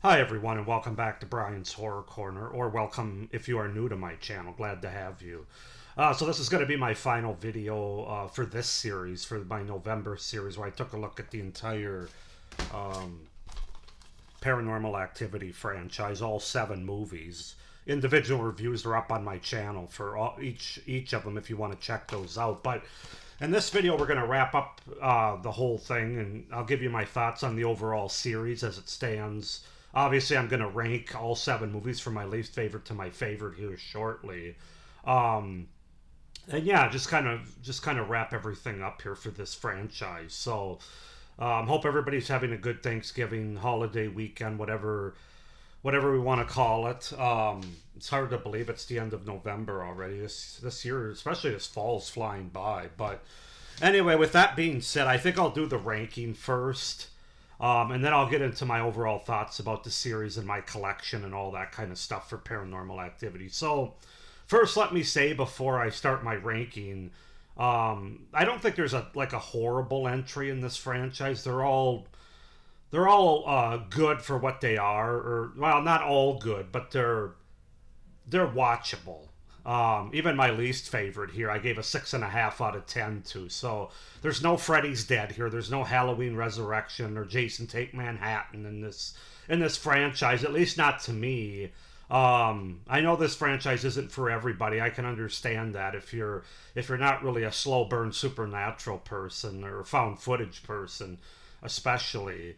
Hi, everyone, and welcome back to Brian's Horror Corner, or welcome if you are new to my channel. Glad to have you. So this is going to be my final video for this series, for my November series, where I took a look at the entire um, Paranormal Activity franchise, all 7 movies. Individual reviews are up on my channel for each of them if you want to check those out. But in this video, we're going to wrap up the whole thing, and I'll give you my thoughts on the overall series as it stands. Obviously, I'm going to rank all 7 movies from my least favorite to my favorite here shortly. And yeah, just kind of wrap everything up here for this franchise. So, hope everybody's having a good Thanksgiving holiday weekend, whatever we want to call it. It's hard to believe it's the end of November already. This year, especially this fall's flying by. But anyway, with that being said, I think I'll do the ranking first. And then I'll get into my overall thoughts about the series and my collection and all that kind of stuff for Paranormal Activity. So, first, let me say before I start my ranking, I don't think there's a horrible entry in this franchise. They're all good for what they are, or well, not all good, but they're watchable. Even my least favorite here, I gave a 6.5 out of 10 to. So there's no Freddy's Dead here. There's no Halloween Resurrection or Jason Take Manhattan in this franchise. At least not to me. I know this franchise isn't for everybody. I can understand that if you're not really a slow burn supernatural person or found footage person, especially.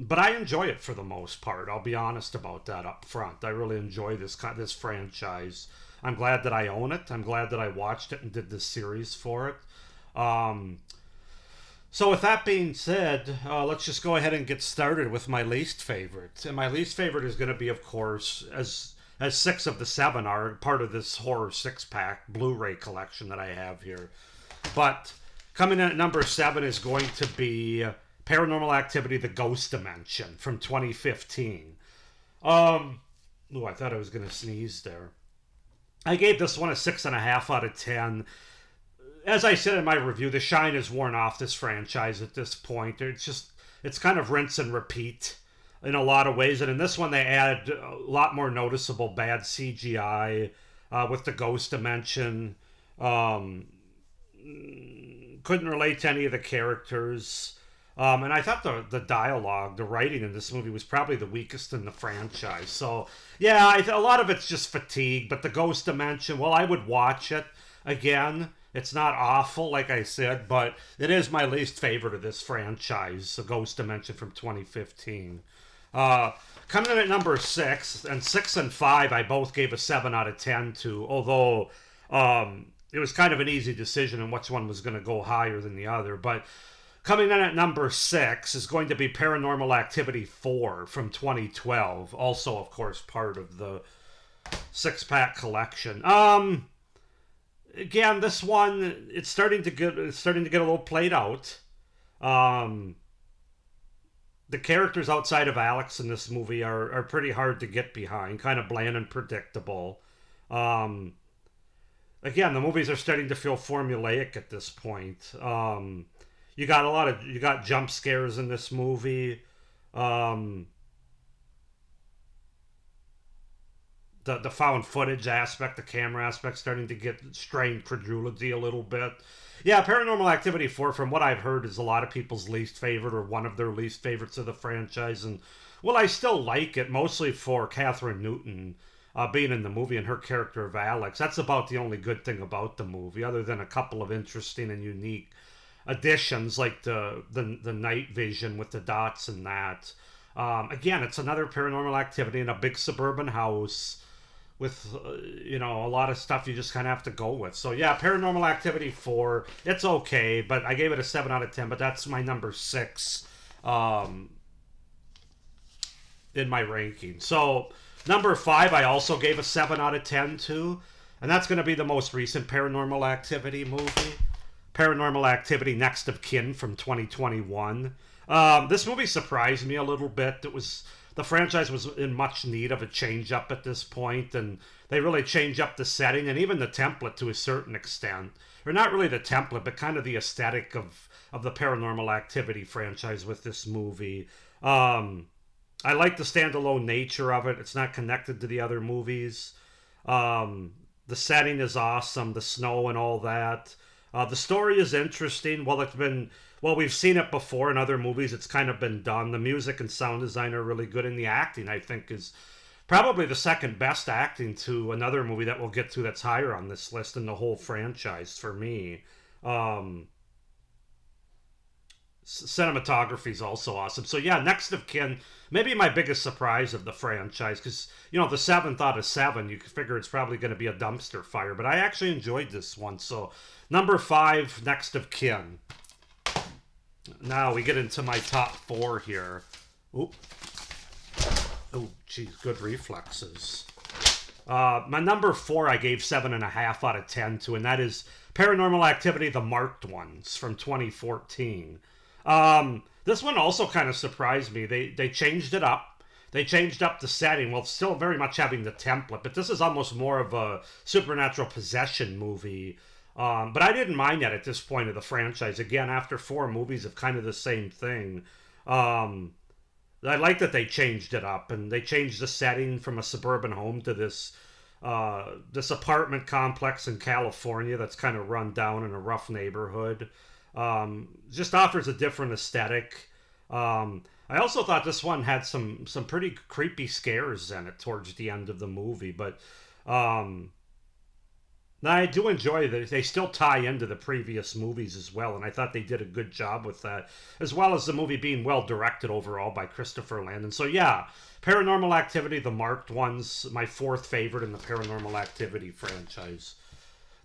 But I enjoy it for the most part. I'll be honest about that up front. I really enjoy this franchise. I'm glad that I own it. I'm glad that I watched it and did this series for it. So with that being said, let's just go ahead and get started with my least favorite. And my least favorite is going to be, of course, as 6 of the 7 are part of this horror 6-pack Blu-ray collection that I have here. But coming in at number 7 is going to be Paranormal Activity: The Ghost Dimension from 2015. I thought I was going to sneeze there. I gave this one a 6.5 out of 10. As I said in my review, the shine is worn off this franchise at this point. It's kind of rinse and repeat in a lot of ways. And in this one, they add a lot more noticeable bad CGI with the Ghost Dimension. Couldn't relate to any of the characters. And I thought the dialogue, the writing in this movie was probably the weakest in the franchise. So, yeah, a lot of it's just fatigue. But the Ghost Dimension, well, I would watch it again. It's not awful, like I said, but it is my least favorite of this franchise, the Ghost Dimension from 2015. Coming in at number 6, and 6 and 5 I both gave a 7 out of 10 to, although it was kind of an easy decision on which one was going to go higher than the other. But coming in at number 6 is going to be Paranormal Activity 4 from 2012. Also, of course, part of the 6-pack collection. Again, this one it's starting to get a little played out. The characters outside of Alex in this movie are pretty hard to get behind, kind of bland and predictable. Again, the movies are starting to feel formulaic at this point. You got jump scares in this movie. The found footage aspect, the camera aspect, starting to get strained credulity a little bit. Yeah, Paranormal Activity 4, from what I've heard, is a lot of people's least favorite or one of their least favorites of the franchise. And, well, I still like it, mostly for Catherine Newton being in the movie and her character of Alex. That's about the only good thing about the movie, other than a couple of interesting and unique additions, like the night vision with the dots and that. Again, it's another Paranormal Activity in a big suburban house with a lot of stuff you just kind of have to go with. So yeah, Paranormal Activity 4, it's okay, but I gave it a 7 out of 10, but that's my number 6 in my ranking. So number 5 I also gave a 7 out of 10 to, and that's going to be the most recent Paranormal Activity movie, Paranormal Activity Next of Kin from 2021. This movie surprised me a little bit. The franchise was in much need of a change up at this point, and they really changed up the setting and even the template to a certain extent. Or not really the template, but kind of the aesthetic of the Paranormal Activity franchise with this movie. I like the standalone nature of it. It's not connected to the other movies. The setting is awesome, the snow and all that. The story is interesting. Well, we've seen it before in other movies. It's kind of been done. The music and sound design are really good, and the acting I think is probably the second best acting to another movie that we'll get to that's higher on this list in the whole franchise for me. Um, Cinematography is also awesome. So yeah, Next of Kin, maybe my biggest surprise of the franchise because the seventh out of seven, you figure it's probably going to be a dumpster fire, but I actually enjoyed this one. So number five, Next of Kin. Now we get into my top four here. Oop. Oh, geez, good reflexes. My number four, I gave 7.5 out of 10 to, and that is Paranormal Activity: The Marked Ones from 2014. This one also kind of surprised me. They changed it up. They changed up the setting while still very much having the template, but this is almost more of a supernatural possession movie. But I didn't mind that at this point of the franchise. Again, after four movies of kind of the same thing. I like that they changed it up and they changed the setting from a suburban home to this apartment complex in California that's kind of run down in a rough neighborhood. Just offers a different aesthetic. I also thought this one had some pretty creepy scares in it towards the end of the movie, but um, I do enjoy that they still tie into the previous movies as well, and I thought they did a good job with that, as well as the movie being well directed overall by Christopher Landon. So yeah, Paranormal Activity: The Marked Ones, my fourth favorite in the Paranormal Activity franchise.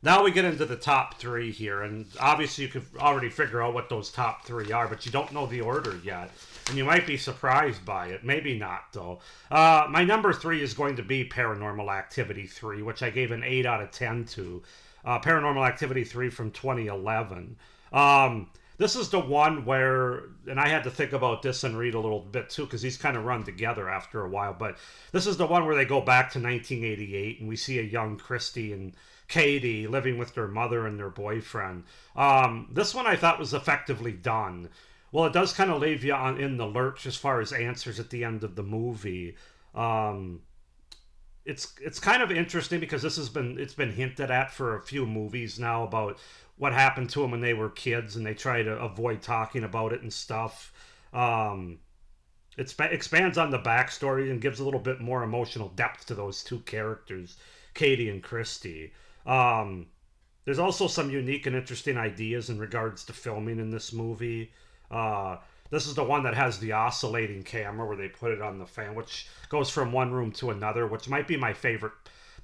Now we get into the top three here, and obviously you could already figure out what those top three are, but you don't know the order yet, and you might be surprised by it. Maybe not, though. My number three is going to be Paranormal Activity 3, which I gave an 8 out of 10 to. Paranormal Activity 3 from 2011. This is the one where, and I had to think about this and read a little bit too, because these kind of run together after a while, but this is the one where they go back to 1988, and we see a young Christy and Katie living with their mother and their boyfriend. This one I thought was effectively done. Well, it does kind of leave you in the lurch as far as answers at the end of the movie. Um, it's kind of interesting because it's been hinted at for a few movies now about what happened to them when they were kids, and they try to avoid talking about it and stuff. Um, it expands on the backstory and gives a little bit more emotional depth to those two characters, Katie and Christy. Um, there's also some unique and interesting ideas in regards to filming in this movie. Uh, this is the one that has the oscillating camera where they put it on the fan, which goes from one room to another, which might be my favorite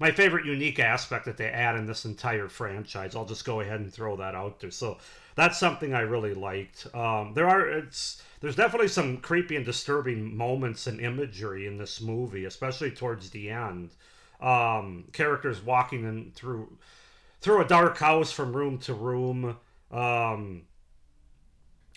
unique aspect that they add in this entire franchise. I'll just go ahead and throw that out there. So that's something I really liked. There's definitely some creepy and disturbing moments and imagery in this movie, especially towards the end. Characters walking through a dark house from room to room. Um,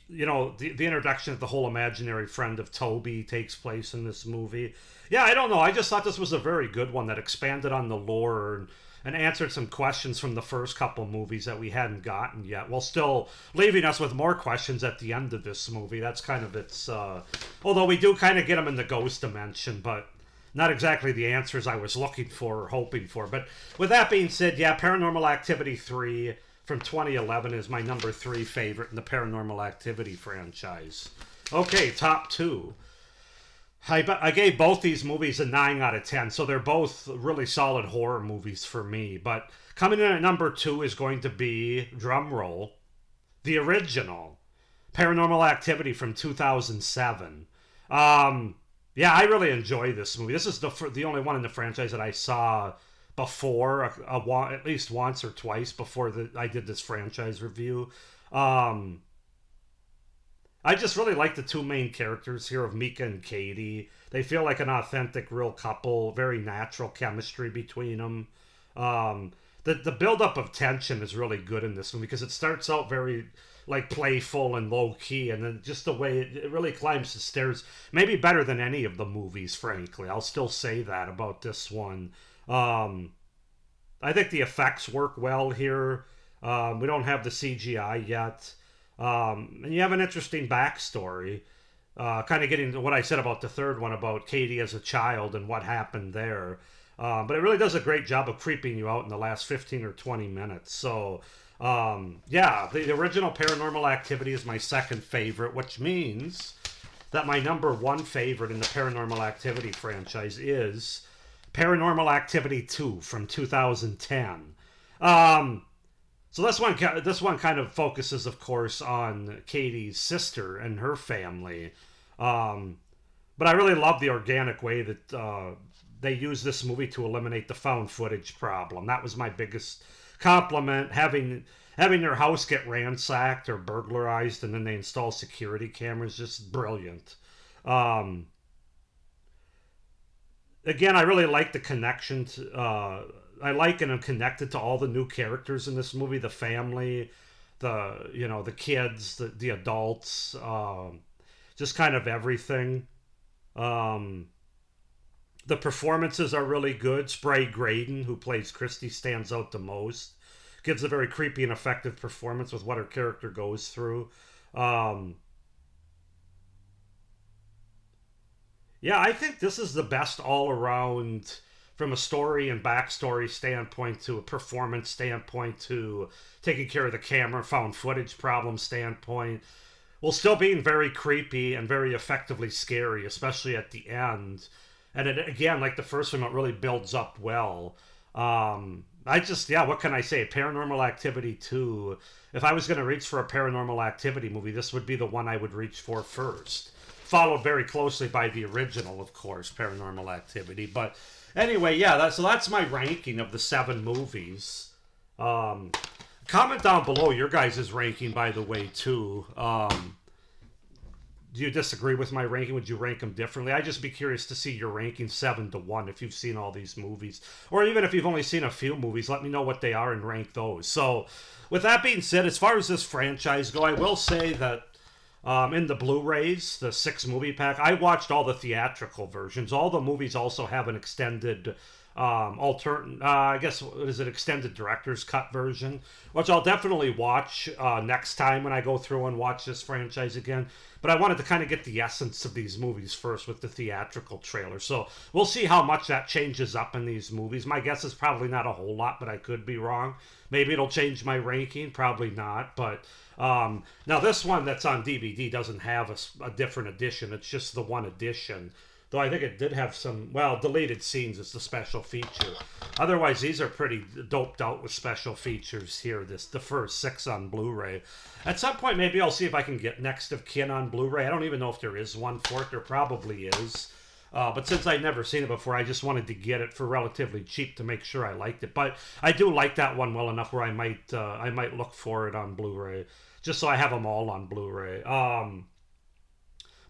the introduction of the whole imaginary friend of Toby takes place in this movie. Yeah, I don't know. I just thought this was a very good one that expanded on the lore and answered some questions from the first couple movies that we hadn't gotten yet, while still leaving us with more questions at the end of this movie. That's kind of its. Although we do kind of get them in the ghost dimension, but not exactly the answers I was looking for or hoping for. But with that being said, yeah, Paranormal Activity 3 from 2011 is my number three favorite in the Paranormal Activity franchise. Okay, top two. I gave both these movies a 9 out of 10, so they're both really solid horror movies for me. But coming in at number two is going to be, drum roll, the original Paranormal Activity from 2007. Yeah, I really enjoy this movie. This is the only one in the franchise that I saw before, at least once or twice before I did this franchise review. Um, I just really like the two main characters here of Mika and Katie. They feel like an authentic, real couple. Very natural chemistry between them. The buildup of tension is really good in this one because it starts out very like playful and low key, and then just the way it really climbs the stairs, maybe better than any of the movies. Frankly, I'll still say that about this one. Um, I think the effects work well here. We don't have the CGI yet. And you have an interesting backstory. Kind of getting to what I said about the third one about Katie as a child and what happened there. But it really does a great job of creeping you out in the last 15 or 20 minutes. So, yeah, the original Paranormal Activity is my second favorite, which means that my number one favorite in the Paranormal Activity franchise is Paranormal Activity 2 from 2010. Um, so this one kind of focuses, of course, on Katie's sister and her family. Um, but I really love the organic way that they use this movie to eliminate the found footage problem. That was my biggest compliment. Having their house get ransacked or burglarized, and then they install security cameras, just brilliant. Um, Again, I really like the connection. I like and I'm connected to all the new characters in this movie. The family, the kids, the adults, just kind of everything. Um, the performances are really good. Spray Graydon, who plays Christy, stands out the most. Gives a very creepy and effective performance with what her character goes through. Um, Yeah, I think this is the best all around from a story and backstory standpoint to a performance standpoint to taking care of the camera, found footage problem standpoint, while still being very creepy and very effectively scary, especially at the end. And it, again, like the first one, it really builds up well. Yeah, what can I say? Paranormal Activity 2. If I was going to reach for a Paranormal Activity movie, this would be the one I would reach for first. Followed very closely by the original, of course, Paranormal Activity. But anyway, yeah, that's my ranking of the seven movies. Um, Comment down below your guys' ranking, by the way, too. Do you disagree with my ranking? Would you rank them differently? I'd just be curious to see your ranking 7-1 if you've seen all these movies. Or even if you've only seen a few movies, let me know what they are and rank those. So, with that being said, as far as this franchise go, I will say that in the Blu-rays, the 6 movie pack, I watched all the theatrical versions. All the movies also have an extended I guess what is it, extended director's cut version, which I'll definitely watch next time when I go through and watch this franchise again. But I wanted to kind of get the essence of these movies first with the theatrical trailer. So we'll see how much that changes up in these movies. My guess is probably not a whole lot, but I could be wrong. Maybe it'll change my ranking, probably not. But now this one that's on DVD doesn't have a different edition. It's just the one edition. Though I think it did have some, well, deleted scenes as the special feature. Otherwise, these are pretty doped out with special features here. The first 6 on Blu-ray. At some point, maybe I'll see if I can get Next of Kin on Blu-ray. I don't even know if there is one for it. There probably is. But since I'd never seen it before, I just wanted to get it for relatively cheap to make sure I liked it. But I do like that one well enough where I might look for it on Blu-ray, just so I have them all on Blu-ray.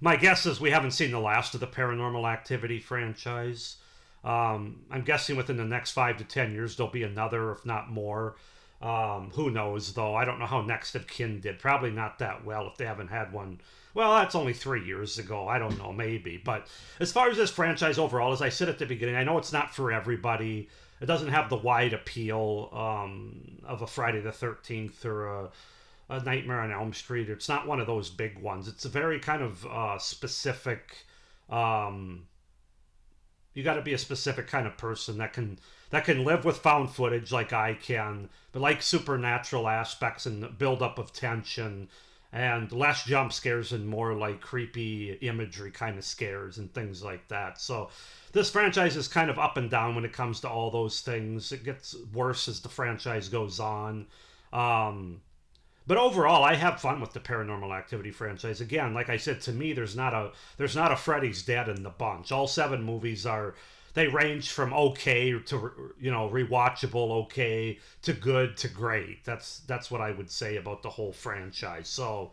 My guess is we haven't seen the last of the Paranormal Activity franchise. I'm guessing within the next 5 to 10 years there'll be another, if not more. Who knows, though? I don't know how Next of Kin did. Probably not that well if they haven't had one. Well, that's only 3 years ago. I don't know, maybe. But as far as this franchise overall, as I said at the beginning, I know it's not for everybody. It doesn't have the wide appeal of a Friday the 13th or a Nightmare on Elm Street. It's not one of those big ones. It's a very kind of specific. Um, you got to be a specific kind of person that can live with found footage like I can, but like supernatural aspects and build up of tension, and less jump scares and more like creepy imagery kind of scares and things like that. So this franchise is kind of up and down when it comes to all those things. It gets worse as the franchise goes on. Um, but overall, I have fun with the Paranormal Activity franchise. Again, like I said, to me, there's not a Freddy's Dead in the bunch. All 7 movies they range from okay to rewatchable, okay to good to great. That's what I would say about the whole franchise. So,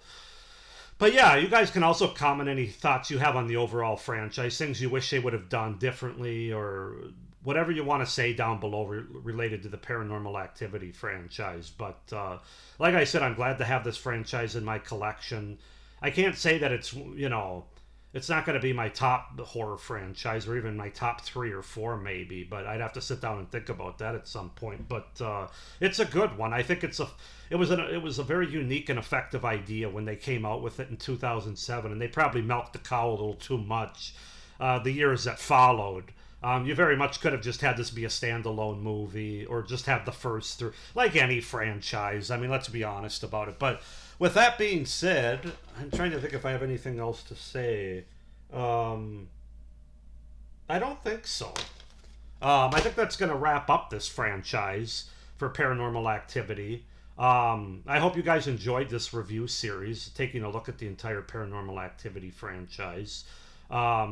but yeah, you guys can also comment any thoughts you have on the overall franchise, things you wish they would have done differently, or whatever you want to say down below related to the Paranormal Activity franchise. But like I said, I'm glad to have this franchise in my collection. I can't say that it's it's not going to be my top horror franchise or even my top 3 or 4 maybe, but I'd have to sit down and think about that at some point. But it's a good one. I think it was a very unique and effective idea when they came out with it in 2007, and they probably milked the cow a little too much the years that followed. You very much could have just had this be a standalone movie or just have the first three, like any franchise. I mean, let's be honest about it. But with that being said, I'm trying to think if I have anything else to say. Um, I don't think so. I think that's going to wrap up this franchise for Paranormal Activity. I hope you guys enjoyed this review series, taking a look at the entire Paranormal Activity franchise.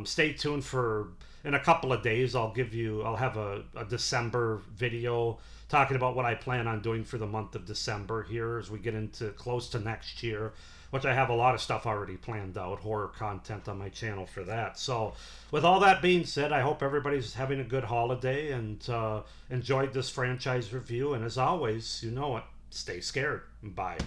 Stay tuned for in a couple of days. I'll have a December video talking about what I plan on doing for the month of December here as we get into close to next year, which I have a lot of stuff already planned out, horror content on my channel for that. So with all that being said, I hope everybody's having a good holiday and enjoyed this franchise review. And as always, you know it, stay scared. Bye.